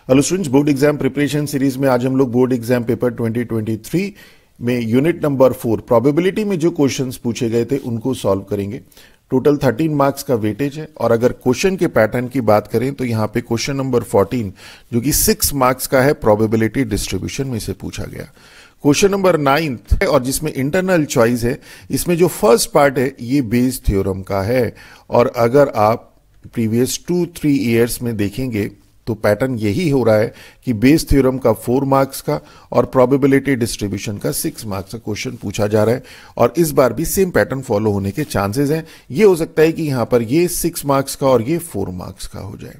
Hello students, board exam preparation series में आज हम लोग बोर्ड एग्जाम पेपर 2023 में यूनिट नंबर 4 प्रोबेबिलिटी में जो क्वेश्चंस पूछे गए थे उनको सॉल्व करेंगे। टोटल 13 मार्क्स का वेटेज है और अगर क्वेश्चन के पैटर्न की बात करें तो यहाँ पे क्वेश्चन नंबर 14 जो कि 6 मार्क्स का है, प्रोबेबिलिटी डिस्ट्रीब्यूशन में से पूछा गया। क्वेश्चन नंबर 9 है और जिसमें इंटरनल चॉइस है। इसमें जो फर्स्ट पार्ट है ये बेस थ्योरम का है और अगर आप प्रीवियस 2-3 ईयर्स में देखेंगे तो पैटर्न यही हो रहा है कि बेस थ्योरम का 4 मार्क्स का और प्रोबेबिलिटी डिस्ट्रीब्यूशन का 6 मार्क्स का क्वेश्चन पूछा जा रहा है और इस बार भी सेम पैटर्न फॉलो होने के चांसेस हैं। ये हो सकता है कि यहां पर ये 6 मार्क्स का और ये 4 मार्क्स का हो जाए।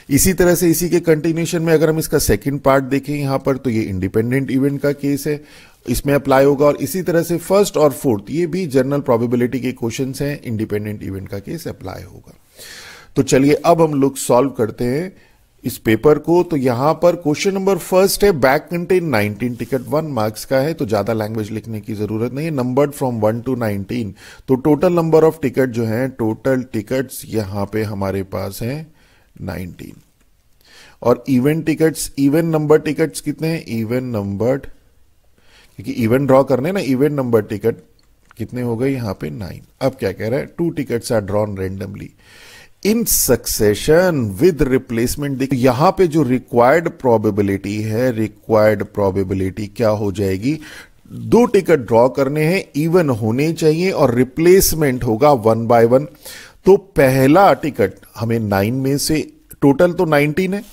इसी तरह से इसी के कंटिन्यूएशन में अगर हम इसका सेकंड पार्ट देखें यहां पर तो ये इंडिपेंडेंट इवेंट का केस है, इसमें अप्लाई होगा और इसी तरह से फर्स्ट और फोर्थ ये भी जनरल प्रोबेबिलिटी के क्वेश्चंस हैं, इंडिपेंडेंट इवेंट का केस अप्लाई होगा। तो चलिए अब हम लोग सॉल्व करते हैं इस पेपर को। तो यहां पर क्वेश्चन नंबर फर्स्ट है, बैक कंटेन 19 टिकट 1 मार्क्स का है, तो ज्यादा लैंग्वेज लिखने की जरूरत नहीं है। नंबर्ड फ्रॉम 1 to 19, तो टोटल नंबर ऑफ टिकट जो है, टोटल टिकट्स यहां पे हमारे पास है 19 और even tickets, even number tickets कितने हैं, इवन नंबर्ड, क्योंकि इवन ड्रॉ करने ना, इवन नंबर टिकट कितने हो गए यहां पे 9। अब क्या कह रहा है, 2 tickets are drawn randomly in succession with replacement. देखिए यहां पे जो रिक्वायर्ड प्रोबेबिलिटी है, रिक्वायर्ड प्रोबेबिलिटी क्या हो जाएगी, 2 टिकट ड्रॉ करने हैं, इवन होने चाहिए और रिप्लेसमेंट होगा 1 by 1। तो पहला टिकट हमें 9 में से, टोटल तो 19 है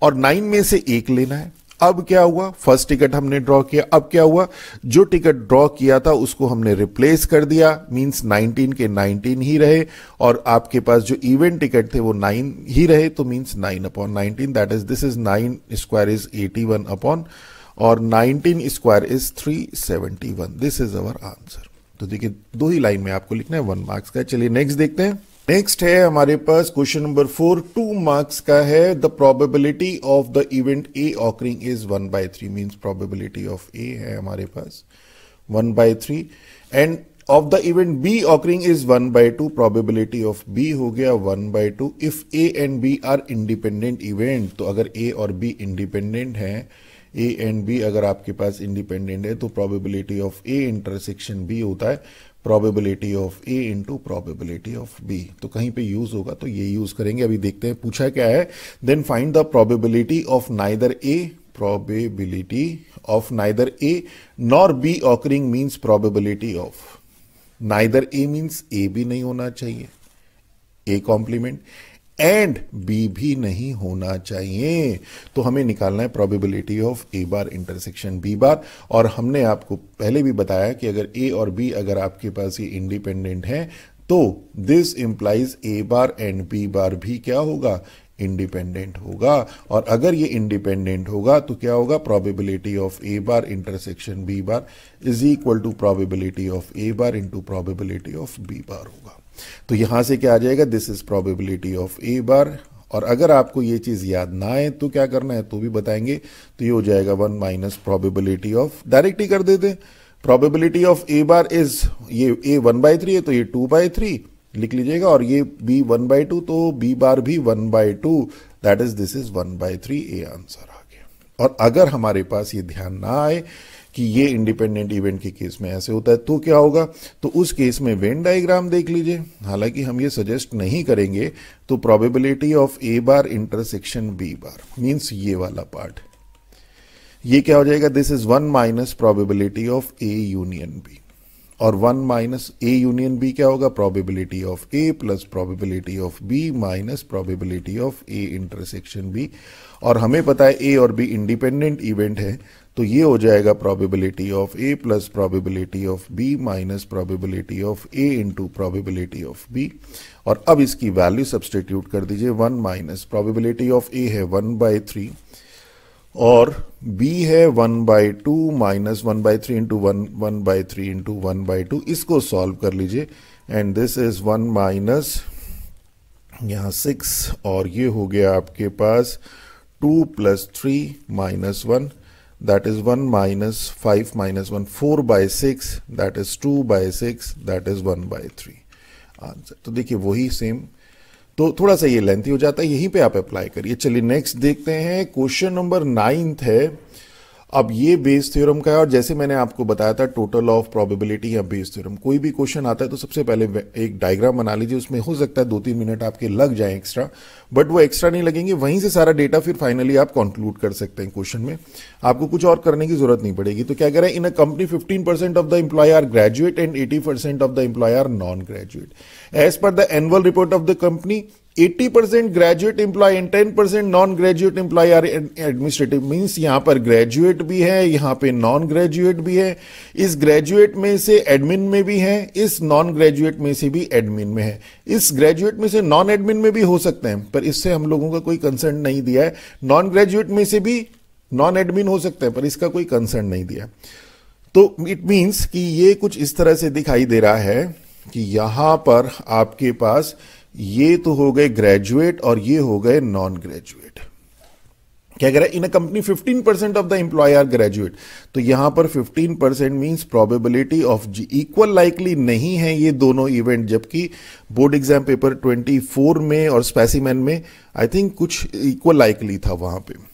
और 9 में से 1 लेना है। अब क्या हुआ, फर्स्ट टिकट हमने ड्रॉ किया, अब क्या हुआ, जो टिकट ड्रॉ किया था उसको हमने रिप्लेस कर दिया, मींस 19 के 19 ही रहे और आपके पास जो इवेंट टिकट थे वो 9 ही रहे, तो means 9/19, that is this is 9 square is 81 upon और 19 square is 371। This is our answer. तो देखिए 2 ही लाइन में आपको लिखना है, 1 मार्क्स का। चलिए नेक्स्ट देखते हैं। नेक्स्ट है हमारे पास क्वेश्चन नंबर 4, 2 मार्क्स का है। The probability of the event A occurring is 1/3, means probability of A है हमारे पास 1/3 and of the event B occurring is 1/2, probability of B हो गया 1/2 if A and B are independent event. तो अगर ए और बी इंडिपेंडेंट है, ए and B अगर आपके पास इंडिपेंडेंट है तो probability of A intersection B होता है probability of A into probability of B. तो कहीं पे यूज होगा तो ये यूज करेंगे। अभी देखते हैं पूछा क्या है, then find the probability of neither A, probability of neither A nor B occurring means probability of neither A means A भी नहीं होना चाहिए, ए कॉम्प्लीमेंट, एंड बी भी नहीं होना चाहिए। तो हमें निकालना है probability of A bar intersection B bar. और हमने आपको पहले भी बताया कि अगर ए और बी अगर आपके पास ये इंडिपेंडेंट है तो this implies A bar and B बार भी क्या होगा, इंडिपेंडेंट होगा। और अगर ये इंडिपेंडेंट होगा तो क्या होगा, probability of A bar intersection B bar is equal to probability of A bar into probability of B bar होगा। तो यहां से क्या आ जाएगा, this is probability of A bar. और अगर आपको ये चीज याद ना आए तो क्या करना है तो भी बताएंगे, तो ये हो जाएगा 1 माइनस प्रोबेबिलिटी ऑफ, डायरेक्ट ही कर देते, probability of A bar is, ये ए 1/3 है तो ये 2/3 लिख लीजिएगा और ये बी 1/2 तो बी बार भी 1/2, दैट इज दिस इज 1/3, ए आंसर आ गया। और अगर हमारे पास ये ध्यान ना आए कि ये इंडिपेंडेंट इवेंट के केस में ऐसे होता है तो क्या होगा, तो उस केस में वेन डायग्राम देख लीजिए। हालांकि हम ये सजेस्ट नहीं करेंगे, तो probability of A bar intersection B bar means ये वाला पार्ट, ये क्या हो जाएगा, this is 1 minus probability of A union B और 1 माइनस ए यूनियन बी क्या होगा, probability of A plus probability of B minus probability of A intersection B. और हमें पता है ए और बी इंडिपेंडेंट इवेंट है तो ये हो जाएगा probability of A plus probability of B minus probability of A into probability of B. और अब इसकी वैल्यू सब्सटीट्यूट कर दीजिए, 1 माइनस प्रोबेबिलिटी ऑफ ए है 1/3 और बी है 1/2 माइनस 1/3 इंटू 1/3 इंटू 1/2। इसको सॉल्व कर लीजिए एंड दिस इज 1 माइनस यहां 6 और ये हो गया आपके पास 2 + 3 - 1, that is 1 minus 5 minus 1, 4/6, that is 2/6, that is 1/3 answer. तो देखिए वही सेम तो थोड़ा सा ये लेंथी हो जाता है, यहीं पे आप अप्लाई करिए। चलिए नेक्स्ट देखते हैं, क्वेश्चन नंबर 9 है। अब ये बेस थ्योरम का है, और जैसे मैंने आपको बताया था टोटल ऑफ प्रोबेबिलिटी या बेस थ्योरम, कोई भी क्वेश्चन आता है तो सबसे पहले एक डायग्राम बना लीजिए। उसमें हो सकता है 2-3 मिनट आपके लग जाए एक्स्ट्रा, बट वो एक्स्ट्रा नहीं लगेंगे, वहीं से सारा डेटा फिर फाइनली आप कंक्लूड कर सकते हैं। क्वेश्चन में आपको कुछ और करने की जरूरत नहीं पड़ेगी। तो क्या कह रहे हैं, in a company 15% of the employ are graduate and 80% of the employ are non graduate. As per the annual report of the company 80% graduate employ and 10% non graduate employ are administrative. Means यहां पर graduate भी है, यहां पे non graduate भी है, इस graduate में से एडमिन में भी है, इस नॉन ग्रेजुएट में से भी एडमिन में है, इस ग्रेजुएट में से नॉन एडमिन में भी हो सकते हैं, पर इससे हम लोगों का कोई कंसर्न नहीं दिया है। नॉन ग्रेजुएट में से भी नॉन एडमिन हो सकते हैं, पर इसका कोई कंसर्न नहीं दिया। तो इट मींस कि ये कुछ इस तरह से दिखाई दे रहा है कि यहां पर आपके पास ये तो हो गए ग्रेजुएट और ये हो गए नॉन ग्रेजुएट। क्या कह रहा है, in a company 15% of the employ are graduate. तो यहां पर 15% means probability of G equal likely नहीं है ये दोनों इवेंट, जबकि बोर्ड एग्जाम पेपर 24 में और स्पेसिमेन में आई थिंक कुछ इक्वल लाइकली था वहां पे।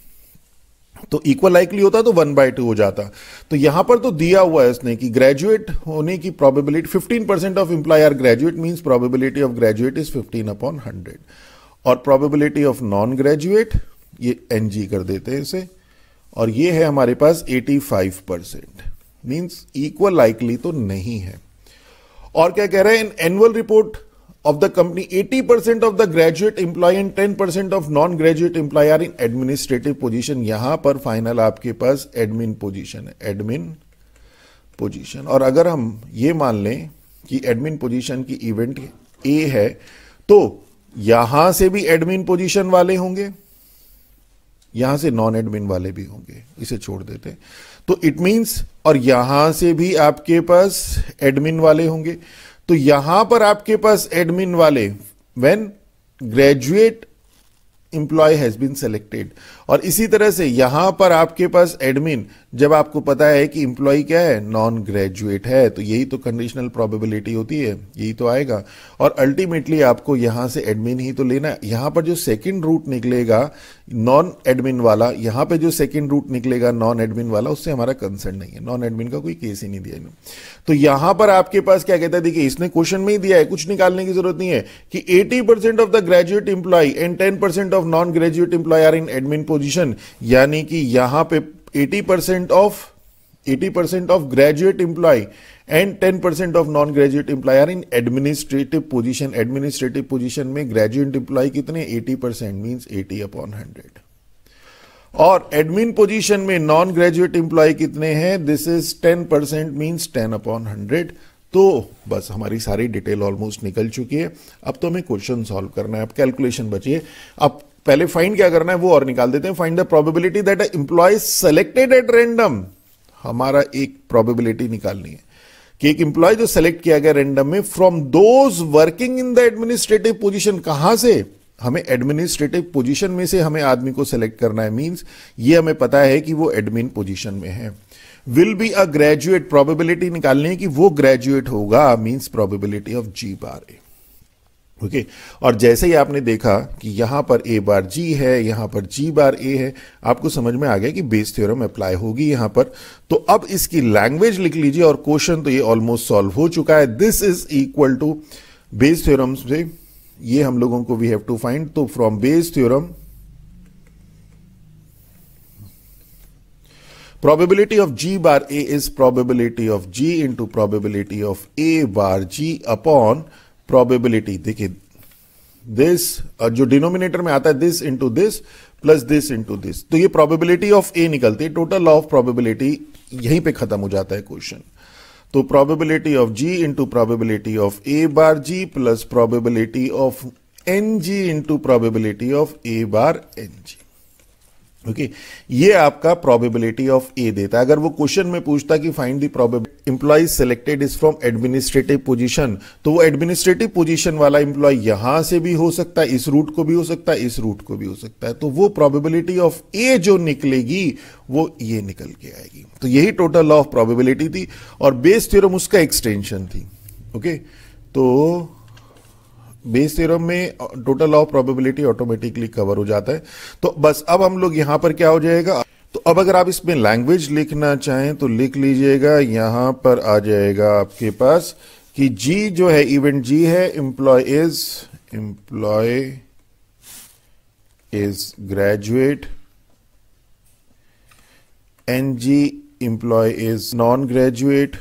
तो इक्वल लाइकली होता तो 1/2 हो जाता। तो यहां पर तो दिया हुआ है इसने कि ग्रेजुएट होने की probability 15% of employ are graduate, means probability of graduate is 15/100, और प्रोबेबिलिटी ऑफ नॉन ग्रेजुएट ये NG कर देते हैं इसे, और ये है हमारे पास 85%, मींस इक्वल लाइकली तो नहीं है। और क्या कह रहे हैं, in annual report of the company 80% of the graduate employee and 10% of non-graduate employee are in administrative position। यहां पर फाइनल आपके पास एडमिन पोजीशन है, एडमिन पोजीशन। और अगर हम ये मान लें कि एडमिन पोजीशन की इवेंट A है, तो यहां से भी एडमिन पोजीशन वाले होंगे, यहां से नॉन एडमिन वाले भी होंगे, इसे छोड़ देते। तो इट मींस, और यहां से भी आपके पास एडमिन वाले होंगे। तो यहां पर आपके पास एडमिन वाले when graduate employ has been selected, और इसी तरह से यहां पर आपके पास एडमिन जब आपको पता है कि एम्प्लॉय क्या है, नॉन ग्रेजुएट है, तो यही तो कंडीशनल प्रोबेबिलिटी होती है, यही तो आएगा। और अल्टीमेटली आपको यहां से एडमिन ही तो लेना है। यहां पर जो सेकंड रूट निकलेगा नॉन एडमिन वाला, यहां पे जो सेकंड रूट निकलेगा नॉन एडमिन वाला, उससे हमारा कंसर्न नहीं है, नॉन एडमिन का कोई केस ही नहीं दिया है। तो यहां पर आपके पास क्या कहता है, देखिए इसने क्वेश्चन में ही दिया है, कुछ निकालने की जरूरत नहीं है कि 80% of the graduate employ and 10% of non graduate employ are in admin position, यानी कि यहां पे 80% of graduate employ and 10% of non graduate employ are in administrative position. Administrative position में ग्रेजुएट एम्प्लॉय कितने, 80%, मींस 80/100। और एडमिन पोजीशन में non graduate employ कितने हैं, दिस इज 10%, मींस 10/100। तो बस हमारी सारी डिटेल ऑलमोस्ट निकल चुकी है। अब तो हमें क्वेश्चन सॉल्व करना है, अब कैलकुलेशन बची है। अब पहले फाइंड क्या करना है वो और निकाल देते हैं। Find the probability that a employ selected at random, हमारा एक प्रोबेबिलिटी निकालनी है कि एक एम्प्लॉय जो सेलेक्ट किया गया रैंडम में, from those working in the administrative position, कहां से, हमें एडमिनिस्ट्रेटिव पोजीशन में से हमें आदमी को सेलेक्ट करना है, मींस ये हमें पता है कि वो एडमिन पोजीशन में है। Will be a graduate, probability निकालनी है कि वो ग्रेजुएट होगा, means probability of G/A। Okay, और जैसे ही आपने देखा कि यहां पर A/G है, यहां पर G/A है, आपको समझ में आ गया कि बेस थ्योरम अप्लाई होगी यहां पर। तो अब इसकी लैंग्वेज लिख लीजिए, और क्वेश्चन तो ये ऑलमोस्ट सॉल्व हो चुका है। This is equal to Bayes theorem से ये हम लोगों को वी हैव टू फाइंड। तो from Bayes theorem probability of G/A is probability of G into probability of A/G upon probability, देखिए this जो डिनोमिनेटर में आता है this into this plus this into this, तो ये probability of A निकलती है। टोटल ऑफ probability यहीं पे खत्म हो जाता है क्वेश्चन। तो probability of G into probability of A/G plus probability of NG into probability of A/NG। Okay, ये आपका प्रोबेबिलिटी ऑफ ए देता है। अगर वो क्वेश्चन में पूछता कि find the probability employ selected is from administrative position, तो वो एडमिनिस्ट्रेटिव पोजीशन वाला एम्प्लॉय यहां से भी हो सकता है, इस रूट को भी हो सकता है, इस रूट को भी हो सकता है। तो वो प्रोबेबिलिटी ऑफ ए जो निकलेगी वो ये निकल के आएगी। तो यही टोटल ऑफ प्रोबेबिलिटी थी, और बेस थ्योरम उसका एक्सटेंशन थी। ओके, तो बेस थ्योरम में total law of probability automatically cover हो जाता है। तो बस अब हम लोग यहां पर क्या हो जाएगा, तो अब अगर आप इसमें लैंग्वेज लिखना चाहें तो लिख लीजिएगा, यहां पर आ जाएगा आपके पास कि जी जो है इवेंट जी है, employ is graduate, N G employ is non graduate,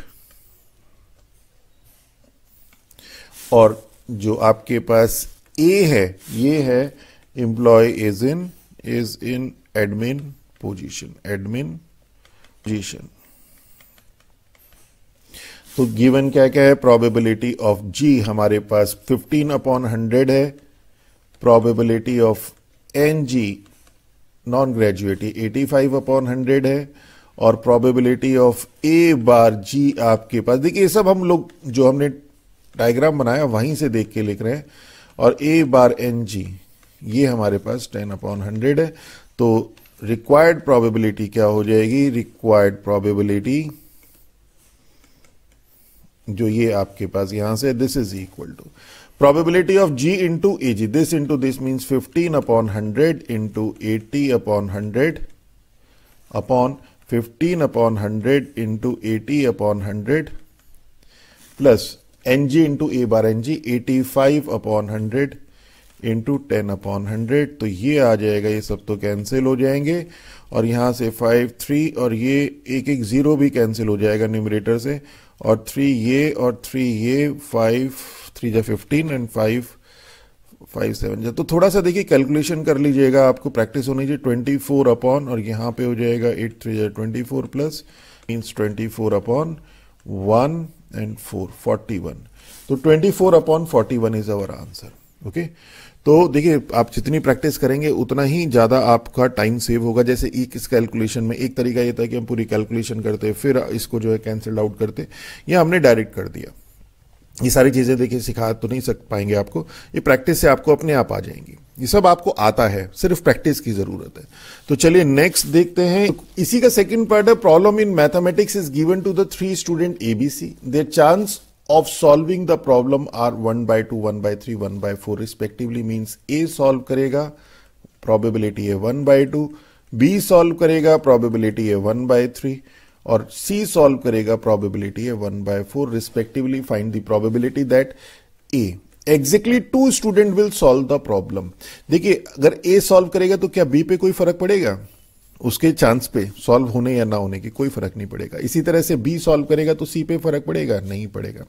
और जो आपके पास ए है ये है employ is in admin position. तो गिवन क्या क्या है, प्रोबेबिलिटी ऑफ जी हमारे पास 15/100 है, probability of N G non graduate 85/100 है, और प्रोबेबिलिटी ऑफ ए बार जी आपके पास, देखिए ये सब हम लोग जो हमने डायग्राम बनाया वहीं से देख के लिख रहे हैं, और ए बार एन जी ये हमारे पास 10/100 है। तो रिक्वायर्ड प्रोबेबिलिटी क्या हो जाएगी, रिक्वायर्ड प्रोबेबिलिटी जो ये आपके पास यहां से, this is equal to probability of G into A G, this into this means 15/100 into 80/100 upon 15/100 into 80/100 plus N G into A bar N G 85/100 into 10/100। तो ये आ जाएगा, ये सब तो कैंसिल हो जाएंगे, और यहां से 5 3 और ये एक एक जीरो भी कैंसिल हो जाएगा न्यूमरेटर से, और 3 ये और 3 ये, 5 3 15 एंड 5 5 7। तो थोड़ा सा देखिए कैलकुलेशन कर लीजिएगा, आपको प्रैक्टिस होनी चाहिए। 24 अपॉन, और यहां पे हो जाएगा 8 3 24 प्लस मीन्स 24/1 एंड 4 41। तो 24/41 इज अवर आंसर। ओके, तो देखिए आप जितनी प्रैक्टिस करेंगे उतना ही ज्यादा आपका टाइम सेव होगा। जैसे इस कैलकुलेशन में एक तरीका ये था कि हम पूरी कैलकुलेशन करते फिर इसको जो है कैंसिल आउट करते, या हमने डायरेक्ट कर दिया। ये सारी चीजें देखिए सिखा तो नहीं पाएंगे आपको, ये प्रैक्टिस से आपको अपने आप आ जाएंगी। ये सब आपको आता है, सिर्फ प्रैक्टिस की जरूरत है। तो चलिए नेक्स्ट देखते हैं। तो इसी का सेकंड पार्ट है, problem in mathematics is given to the 3 student ABC, their chance of solving the problem are 1/2 1/3 1/4 respectively, means A solve करेगा probability है 1/2, B solve करेगा probability है 1/3 और C solve करेगा probability है 1/4 respectively. Find the probability that A exactly 2 student will solve the problem. देखिए अगर A solve करेगा तो क्या B पे कोई फर्क पड़ेगा, उसके चांस पे सॉल्व होने या ना होने की कोई फर्क नहीं पड़ेगा। इसी तरह से बी सॉल्व करेगा तो सी पे फर्क पड़ेगा, नहीं पड़ेगा।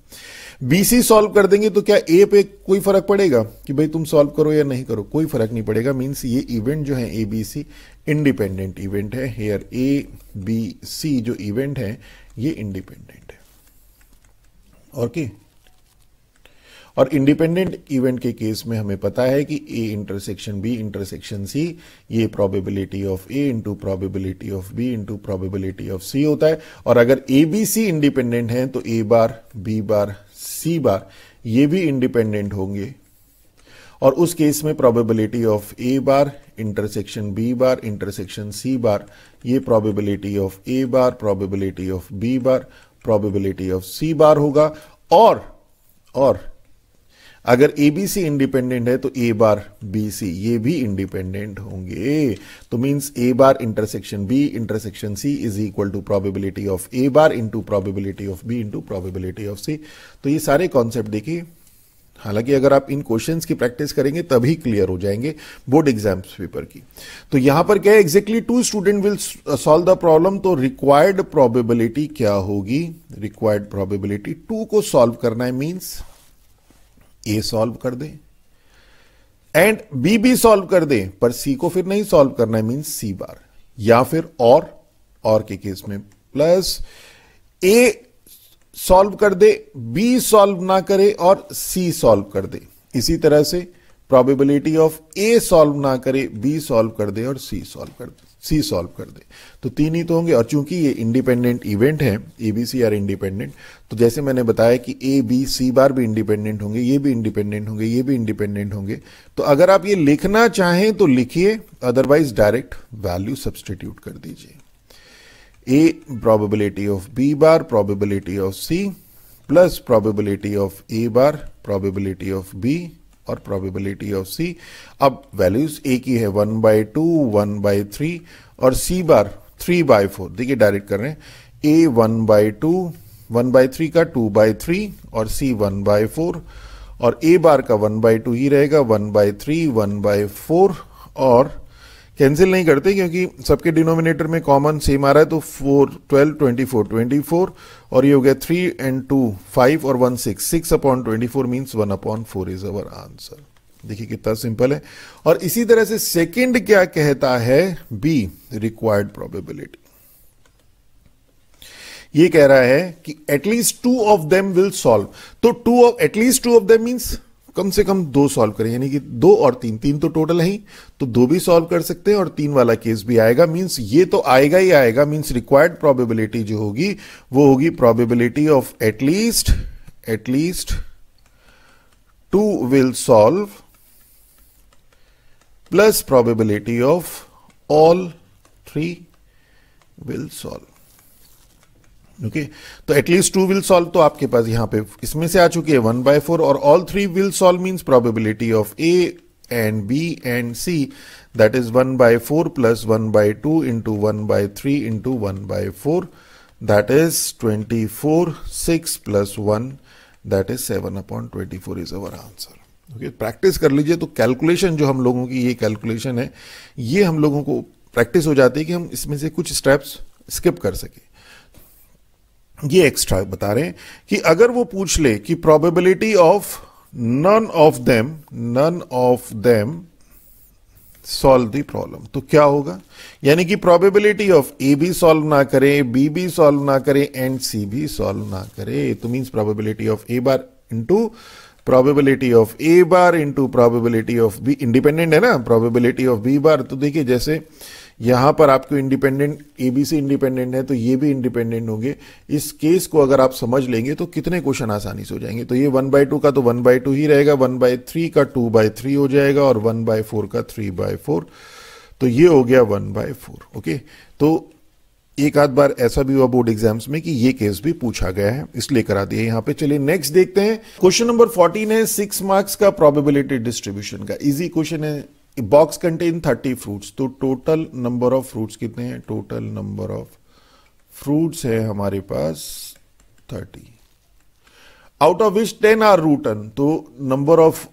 बीसी सॉल्व कर देंगे तो क्या ए पे कोई फर्क पड़ेगा कि भाई तुम सॉल्व करो या नहीं करो, कोई फर्क नहीं पड़ेगा। मींस ये इवेंट जो है A B C independent event है। हेयर ए बी सी जो इवेंट है ये इंडिपेंडेंट है। ओके, और इंडिपेंडेंट इवेंट के केस में हमें पता है कि A intersection B intersection C, ये probability of A into probability of B into probability of C होता है। और अगर ए बी सी इंडिपेंडेंट है तो ए बार बी बार सी बार ये भी इंडिपेंडेंट होंगे, और उस केस में probability of A bar intersection B bar intersection C bar, ये probability of A bar probability of B bar probability of C bar होगा। और अगर ए बी सी इंडिपेंडेंट है तो ए बार बी सी ये भी इंडिपेंडेंट होंगे। तो means A bar intersection B intersection C is equal to probability of A bar into probability of B into probability of C. तो ये सारे कॉन्सेप्ट देखिए, हालांकि अगर आप इन क्वेश्चंस की प्रैक्टिस करेंगे तभी क्लियर हो जाएंगे बोर्ड एग्जाम्स पेपर की। तो यहां पर क्या है, exactly 2 student will solve the problem. तो रिक्वायर्ड प्रोबेबिलिटी क्या होगी, रिक्वायर्ड प्रोबेबिलिटी 2 को सॉल्व करना है, मींस ए सॉल्व कर दे एंड बी भी सॉल्व कर दे, पर सी को फिर नहीं सॉल्व करना है, मींस सी बार, या फिर और के केस में प्लस ए सॉल्व कर दे बी सॉल्व ना करे और सी सॉल्व कर दे। इसी तरह से प्रोबेबिलिटी ऑफ ए सॉल्व ना करे बी सॉल्व कर दे और सी सॉल्व कर दे। तो 3 ही तो होंगे, और चूंकि ये इंडिपेंडेंट इवेंट है A B C are independent, तो जैसे मैंने बताया कि ए बी सी बार भी इंडिपेंडेंट होंगे, ये भी इंडिपेंडेंट होंगे, ये भी इंडिपेंडेंट होंगे। तो अगर आप ये लिखना चाहें तो लिखिए, अदरवाइज डायरेक्ट वैल्यू सब्सटीट्यूट कर दीजिए। A probability of B bar probability of C plus probability of A bar probability of B और प्रोबेबिलिटी ऑफ सी। अब वैल्यूज ए की है 1/2, 1/3 और सी बार 3/4। देखिए डायरेक्ट कर रहे हैं, ए 1/2, 1/3 का 2/3 और सी 1/4 और ए बार का 1/2 ही रहेगा, 1/3, 1/4 और कैंसिल नहीं करते क्योंकि सबके डिनोमिनेटर में कॉमन सेम आ रहा है। तो 4, 12, 24, 24 और ये हो गया 3 and 2 5 और 1 6, 6/24 मीन्स 1/4 इज अवर आंसर। देखिए कितना सिंपल है। और इसी तरह से सेकंड क्या कहता है, बी रिक्वायर्ड प्रोबेबिलिटी। ये कह रहा है कि at least 2 of them will solve. तो एटलीस्ट 2 ऑफ देम मीन्स कम से कम 2 सॉल्व करें, यानी कि 2 और 3, 3 तो टोटल है ही, तो 2 भी सॉल्व कर सकते हैं और 3 वाला केस भी आएगा। मींस ये तो आएगा ही आएगा। मींस रिक्वायर्ड प्रोबेबिलिटी जो होगी वो होगी probability of at least 2 will solve plus probability of all 3 will solve. Okay तो एटलीस्ट 2 विल सॉल्व तो आपके पास यहां पे इसमें से आ चुकी है 1/4 और all 3 will solve means probability of A and B and C, that is 1/4 plus 1/2 into 1/3 into 1/4, that is 24, 6 plus 1 that is 7/24 is our answer. Okay practice कर लीजिए तो कैलकुलेशन जो हम लोगों की ये कैलकुलेशन है ये हम लोगों को प्रैक्टिस हो जाती है कि हम इसमें से कुछ स्टेप्स स्किप कर सके। ये एक्स्ट्रा बता रहे हैं कि अगर वो पूछ ले कि probability of none of them solve the problem, तो क्या होगा, यानी कि प्रोबेबिलिटी ऑफ ए भी सॉल्व ना करे, बी भी सॉल्व ना करे एंड सी भी सॉल्व ना करे। तो means probability of A bar into probability of A bar into probability of B, independent है ना, प्रोबेबिलिटी ऑफ बी बार। तो देखिए जैसे यहां पर आपको इंडिपेंडेंट एबीसी इंडिपेंडेंट है तो ये भी इंडिपेंडेंट होंगे। इस केस को अगर आप समझ लेंगे तो कितने क्वेश्चन आसानी से हो जाएंगे। तो ये 1/2 का तो 1/2 ही रहेगा, 1/3 का 2/3 हो जाएगा और 1/4 का 3/4, तो ये हो गया 1/4। ओके तो एक आध बार ऐसा भी हुआ बोर्ड एग्जाम्स में कि ये केस भी पूछा गया है, इसलिए करा दिया यहां पे। चलिए नेक्स्ट देखते हैं। क्वेश्चन नंबर 14 है 6 मार्क्स का प्रोबेबिलिटी डिस्ट्रीब्यूशन का। इजी क्वेश्चन है। बॉक्स कंटेन 30 फ्रूट्स, तो टोटल नंबर ऑफ फ्रूट्स कितने हैं, टोटल नंबर ऑफ फ्रूट्स है हमारे पास 30, out of which 10 are rotten. तो नंबर ऑफ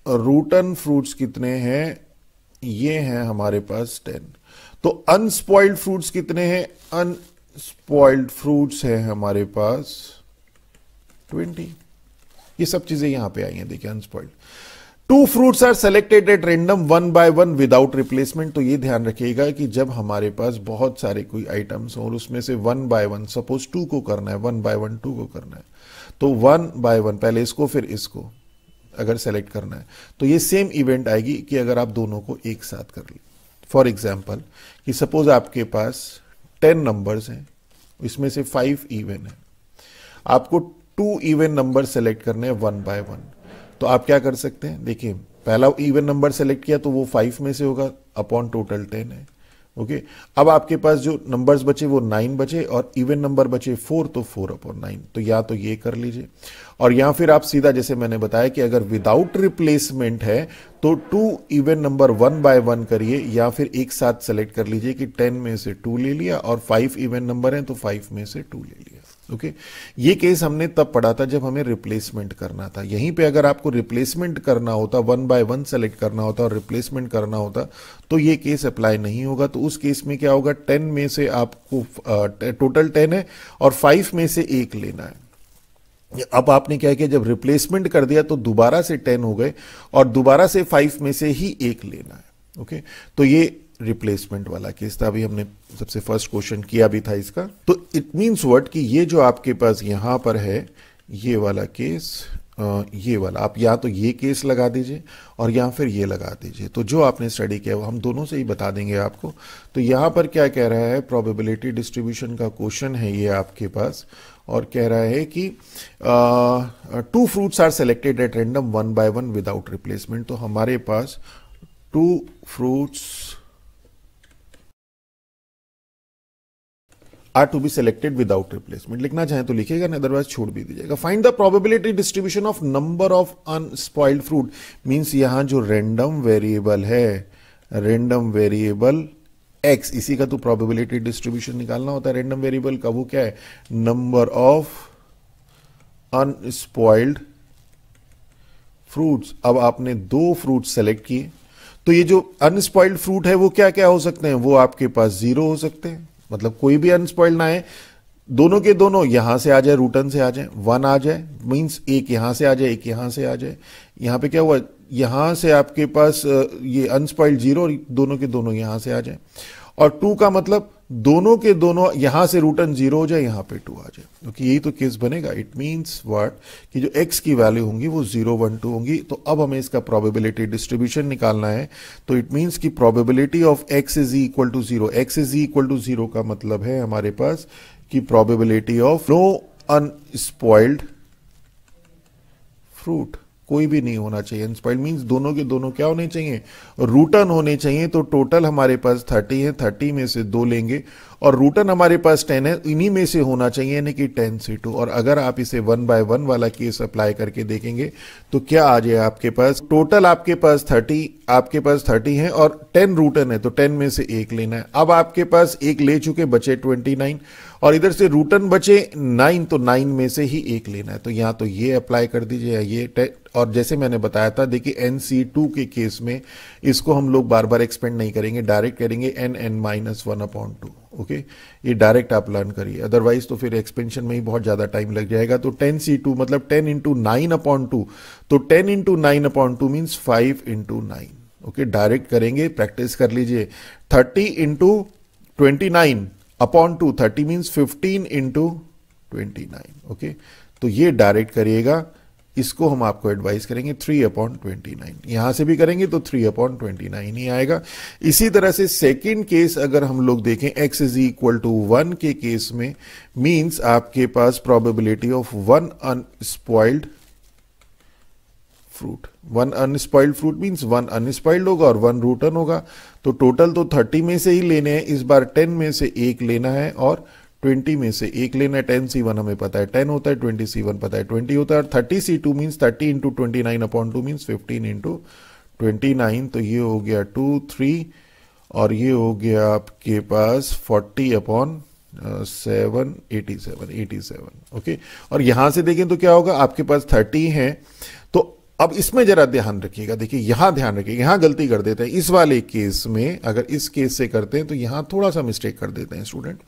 रूटन फ्रूट्स कितने हैं, ये हैं हमारे पास 10। तो अनस्पॉइल्ड फ्रूट्स कितने हैं, अनस्पॉइल्ड फ्रूट्स है हमारे पास 20। ये सब चीजें यहां पे आई हैं, देखिए unspoiled. 2 fruits are selected at random 1 by 1 without replacement. तो ये ध्यान रखिएगा कि जब हमारे पास बहुत सारे कोई आइटम्स हो और उसमें से 1 by 1 सपोज 2 को करना है, 1 by 1 2 को करना है, तो 1 by 1 पहले इसको फिर इसको अगर सेलेक्ट करना है तो ये सेम इवेंट आएगी कि अगर आप दोनों को एक साथ कर ले। फॉर एग्जाम्पल कि सपोज आपके पास 10 नंबर्स हैं, इसमें से 5 इवन है, आपको 2 इवन नंबर सेलेक्ट करने हैं 1 by 1। तो आप क्या कर सकते हैं, देखिए पहला इवन नंबर सेलेक्ट किया तो वो 5 में से होगा अपॉन टोटल 10 है। ओके अब आपके पास जो नंबर्स बचे वो 9 बचे और इवन नंबर बचे 4, तो 4/9। तो या तो ये कर लीजिए और या फिर आप सीधा जैसे मैंने बताया कि अगर विदाउट रिप्लेसमेंट है तो 2 इवन नंबर 1 by 1 करिए, या फिर एक साथ सेलेक्ट कर लीजिए कि 10 में से 2 ले लिया और 5 इवन नंबर है तो 5 में से 2 ले लिया। ओके ये केस हमने तब पढ़ा था जब हमें रिप्लेसमेंट करना था। यहीं पे अगर आपको रिप्लेसमेंट करना होता, 1 by 1 सेलेक्ट करना होता और रिप्लेसमेंट करना होता तो ये केस अप्लाई नहीं होगा। तो उस केस में क्या होगा, 10 में से आपको टोटल 10 है और 5 में से 1 लेना है। अब आपने क्या किया, जब रिप्लेसमेंट कर दिया तो दोबारा से 10 हो गए और दोबारा से 5 में से ही 1 लेना है। ओके तो ये रिप्लेसमेंट वाला केस था। अभी हमने सबसे फर्स्ट क्वेश्चन किया भी था इसका। तो इट मींस व्हाट कि ये जो आपके पास यहां पर है ये वाला केस, ये वाला आप या तो ये केस लगा दीजिए और या फिर ये लगा दीजिए। तो जो आपने स्टडी किया वो हम दोनों से ही बता देंगे आपको। तो यहां पर क्या कह रहा है, प्रोबेबिलिटी डिस्ट्रीब्यूशन का क्वेश्चन है ये आपके पास और कह रहा है कि 2 fruits are selected at random 1 by 1 without replacement. तो हमारे पास 2 fruits are to be selected without replacement. लिखना चाहें तो लिखेगा, ना अदरवाइज छोड़ भी दीजिएगा। Find the probability distribution of number of unspoiled fruit, means यहां जो रैंडम वेरिएबल है, रैंडम वेरिएबल एक्स, इसी का तो प्रोबेबिलिटी डिस्ट्रीब्यूशन निकालना होता है रैंडम वेरिएबल का। वो क्या है? Number of unspoiled fruits. अब आपने 2 फ्रूट सेलेक्ट किए, तो ये जो अनस्पॉइल्ड फ्रूट है वो क्या क्या हो सकते हैं? वो आपके पास 0 हो सकते हैं, मतलब कोई भी अनस्पॉइल्ड ना है, दोनों के दोनों यहां से आ जाए, रूटन से आ जाए, 1 आ जाए, मींस एक यहां से आ जाए, एक यहां से आ जाए। यहां पे क्या हुआ? यहां से आपके पास ये अनस्पॉइल्ड 0 और दोनों के दोनों यहां से आ जाए। और 2 का मतलब दोनों के दोनों यहां से रूटन 0 हो जाए, यहां पे 2 आ जाए, क्योंकि यही तो केस बनेगा। इट मींस व्हाट, कि जो x की वैल्यू होंगी वो 0, 1, 2 होंगी। तो अब हमें इसका प्रोबेबिलिटी डिस्ट्रीब्यूशन निकालना है। तो इट मींस की probability of x is equal to 0। x is equal to 0 का मतलब है हमारे पास कि probability of no unspoiled fruit, कोई भी नहीं होना चाहिए अनस्पॉइल्ड, मींस दोनों के दोनों क्या होने चाहिए? रूटन होने चाहिए। तो टोटल हमारे पास 30 है, 30 में से 2 लेंगे और रूटन हमारे पास 10 है, इन्हीं में से होना चाहिए, यानी कि 10 से 2। और अगर आप इसे 1 by 1 वाला केस अप्लाई करके देखेंगे तो क्या आ जाए आपके पास? टोटल आपके पास 30 है और 10 रूटन है, तो 10 में से 1 लेना है। अब आपके पास 1 ले चुके, बचे 29 और इधर से रूटन बचे 9, तो 9 में से ही 1 लेना है। तो यहां तो ये अप्लाई कर दीजिए, ये 10। और जैसे मैंने बताया था, देखिए NC2 के केस में इसको हम लोग बार बार एक्सपेंड नहीं करेंगे, डायरेक्ट करेंगे n(-1/2). ओके, ये डायरेक्ट आप लर्न करिए, अदरवाइज तो फिर एक्सपेंशन में ही बहुत ज्यादा टाइम लग जाएगा। तो 10C2 मतलब 10 × 9/2, तो 10 × 9/2 मीन्स 5 × 9। ओके, डायरेक्ट करेंगे, प्रैक्टिस कर लीजिए। 30 × 29/2, 30 मीन्स 15 × 29। ओके, तो ये डायरेक्ट करिएगा, इसको हम आपको एडवाइस करेंगे 3/29। यहां से भी करेंगे तो 3/29 ही आएगा। इसी तरह से सेकंड केस अगर हम लोग देखें, x इज इक्वल टू 1 के केस में, मींस आपके पास probability of 1 unspoiled fruit. 1 unspoiled fruit means 1 unspoiled होगा और 1 रूटन होगा। तो टोटल तो 30 में से ही लेने हैं, इस बार 10 में से 1 लेना है और 20 में से 1 लेना है। 10C1 हमें पता है 10 होता है, 20C1 पता है 20 होता है, और 30C2 मीन्स 30 × 29/2 मीन्स 15 × 29। तो ये हो गया 2, 3 और ये हो गया आपके पास 40/7, 87। ओके, और यहां से देखें तो क्या होगा, आपके पास 30 है। तो अब इसमें जरा ध्यान रखिएगा, देखिए यहां ध्यान रखिएगा, यहां गलती कर देते हैं इस वाले केस में। अगर इस केस से करते हैं तो यहां थोड़ा सा मिस्टेक कर देते हैं स्टूडेंट,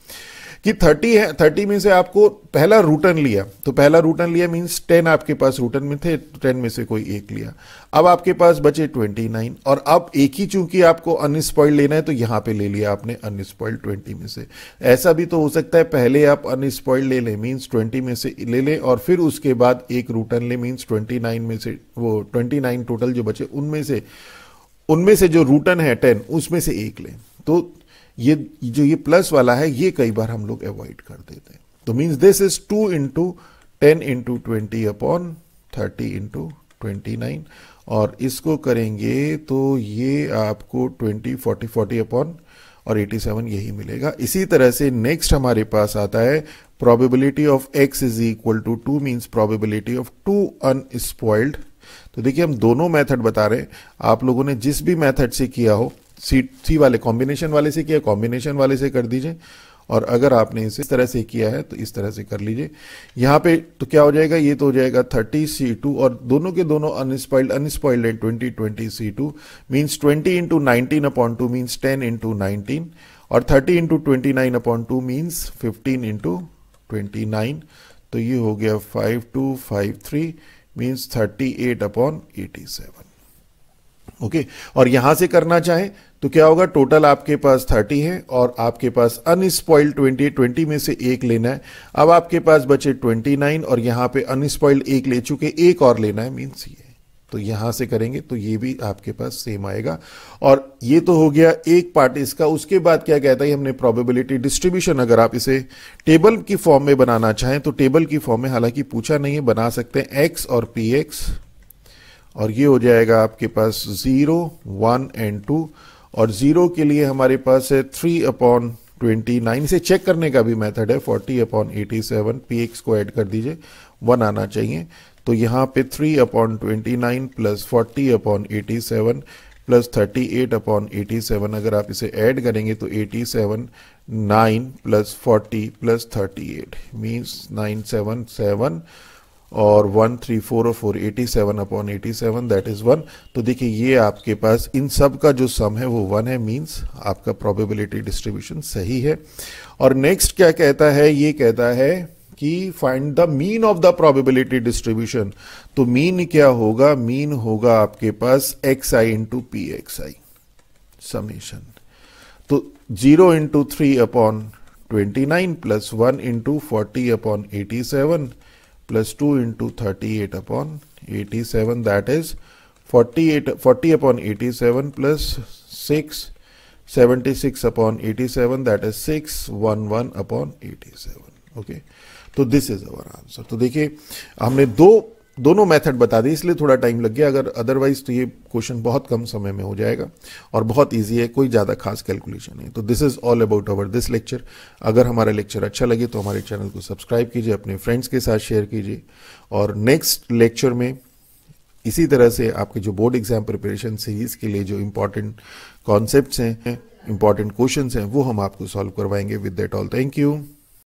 कि 30 है, 30 में से आपको पहला रूटन लिया, तो पहला रूटन लिया मींस 10 आपके पास रूटन में थे, 10 में से कोई 1 लिया। अब आपके पास बचे 29 और अब एक ही चूंकि आपको अनस्पॉइल्ड लेना है तो यहां पे ले लिया आपने अनस्पॉइल्ड 20 में से। ऐसा भी तो हो सकता है पहले आप अनस्पॉइल्ड ले लें मींस 20 में से ले लें और फिर उसके बाद 1 रूटन ले मींस 29 में से, वो 29 टोटल जो बचे उनमें से जो रूटन है 10 उसमें से 1 लें। तो ये जो ये प्लस वाला है ये कई बार हम लोग अवॉइड कर देते हैं। तो मींस दिस इज 2 × 10 × 20/30 × 29 और इसको करेंगे तो ये आपको 20, 40, 40/87 यही मिलेगा। इसी तरह से नेक्स्ट हमारे पास आता है probability of x is equal to 2 means probability of 2 unspoiled. तो देखिए हम दोनों मेथड बता रहे हैं, आप लोगों ने जिस भी मेथड से किया हो, सी वाले कॉम्बिनेशन वाले से किया, कॉम्बिनेशन वाले से कर दीजिए, और अगर आपने इस तरह से किया है तो इस तरह से कर लीजिए। यहां पे तो क्या हो जाएगा, ये तो हो जाएगा 30C2 और दोनों के दोनों अनस्पॉइल्ड है 20C2 मींस 20 × 19/2 मींस 10 × 19 और 30 × 29/2 मींस 15 × 29। तो ये हो गया 5253 मींस 38/87। ओके, और यहां से करना चाहें तो क्या होगा, टोटल आपके पास 30 है और आपके पास अनस्पॉइल्ड 20 में से 1 लेना है। अब आपके पास बचे 29 और यहां पे अनस्पॉइल्ड 1 ले चुके, 1 और लेना है मींस ये। तो यहां से करेंगे तो ये भी आपके पास सेम आएगा। और ये तो हो गया एक पार्ट इसका। उसके बाद क्या कहता है, हमने प्रोबेबिलिटी डिस्ट्रीब्यूशन, अगर आप इसे टेबल की फॉर्म में बनाना चाहें तो टेबल की फॉर्म में, हालांकि पूछा नहीं है, बना सकते हैं एक्स और पी एक्स, और ये हो जाएगा आपके पास 0, 1 और 2, और 0 के लिए हमारे पास है 3/29 29 से चेक करने का भी मेथड है, 40/87 px को ऐड कर दीजिए, 1 आना चाहिए। तो यहाँ पे 3/29 प्लस 40/87 प्लस 38/87, अगर आप इसे ऐड करेंगे तो 87, 9 प्लस 40 प्लस 38 मीन्स 977 और 1 3 4 और 4 87/87 दैट इज 1। तो देखिए ये आपके पास इन सब का जो सम है वो 1 है, मीन्स आपका प्रोबेबिलिटी डिस्ट्रीब्यूशन सही है। और नेक्स्ट क्या कहता है, ये कहता है कि find the mean of the probability distribution. तो मीन क्या होगा, मीन होगा आपके पास xi इंटू पी एक्स आई समेशन। तो 0 into 3/29 plus 1 into 40/87 plus 2 into 38/87 that is 40/87 plus 6 76/87 that is 611/87। Okay, तो दिस इज अवर आंसर। तो देखिए हमने दोनों मेथड बता दी, इसलिए थोड़ा टाइम लग गया, अगर अदरवाइज तो ये क्वेश्चन बहुत कम समय में हो जाएगा और बहुत इजी है, कोई ज़्यादा खास कैलकुलेशन नहीं। तो this is all about our this lecture. अगर हमारा लेक्चर अच्छा लगे तो हमारे चैनल को सब्सक्राइब कीजिए, अपने फ्रेंड्स के साथ शेयर कीजिए, और नेक्स्ट लेक्चर में इसी तरह से आपके जो बोर्ड एग्जाम प्रिपरेशन सीरीज के लिए जो इंपॉर्टेंट कॉन्सेप्ट्स हैं, इंपॉर्टेंट क्वेश्चंस हैं, वो हम आपको सॉल्व करवाएंगे। With that all, thank you.